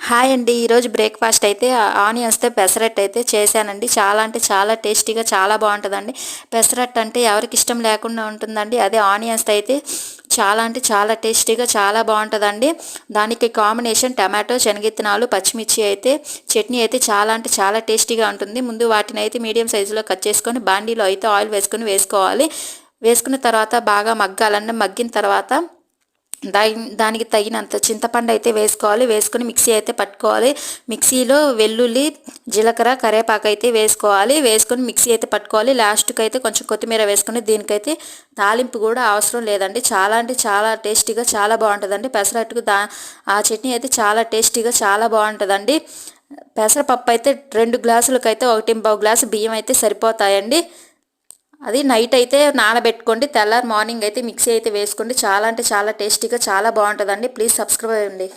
Hi అండి. ఈరోజు breakfast అయితే ఆనియన్స్తో పెసరట్టు అయితే చేశానండి. చాలా అంటే చాలా టేస్టీగా చాలా బాగుంటుందండి. పెసరట్టు అంటే ఎవరికి ఇష్టం లేకుండా ఉంటుందండి. అదే ఆనియన్స్తో అయితే చాలా అంటే చాలా టేస్టీగా చాలా బాగుంటుందండి. దానికి కాంబినేషన్ టమాటో, శనగిత్తనాలు, పచ్చిమిర్చి అయితే చట్నీ అయితే చాలా అంటే చాలా టేస్టీగా ఉంటుంది. ముందు వాటిని అయితే మీడియం సైజులో కట్ చేసుకొని బాండీలో అయితే ఆయిల్ వేసుకోవాలి. వేసుకున్న తర్వాత బాగా మగ్గాలన్న మగ్గిన తర్వాత దానికి తగినంత చింతపండు అయితే వేసుకొని మిక్సీ అయితే పట్టుకోవాలి. మిక్సీలో వెల్లుల్లి, జీలకర్ర, కరివేపాకు అయితే వేసుకొని మిక్సీ అయితే పట్టుకోవాలి. లాస్ట్కి అయితే కొంచెం కొత్తిమీర వేసుకొని దీనికైతే తాలింపు కూడా అవసరం లేదండి. చాలా అంటే చాలా టేస్టీగా చాలా బాగుంటుందండి. పెసరట్టుకు ఆ చట్నీ అయితే చాలా టేస్టీగా చాలా బాగుంటుందండి. పెసరపప్పు అయితే 2 గ్లాసులకైతే 1.5 గ్లాసు బియ్యం అయితే సరిపోతాయండి. అది నైట్ అయితే నానబెట్టుకోండి. తెల్లారి మార్నింగ్ అయితే మిక్సీ అయితే వేసుకోండి. చాలా అంటే చాలా టేస్టీగా చాలా బాగుంటుందండి. ప్లీజ్ సబ్స్క్రైబ్ అవ్వండి.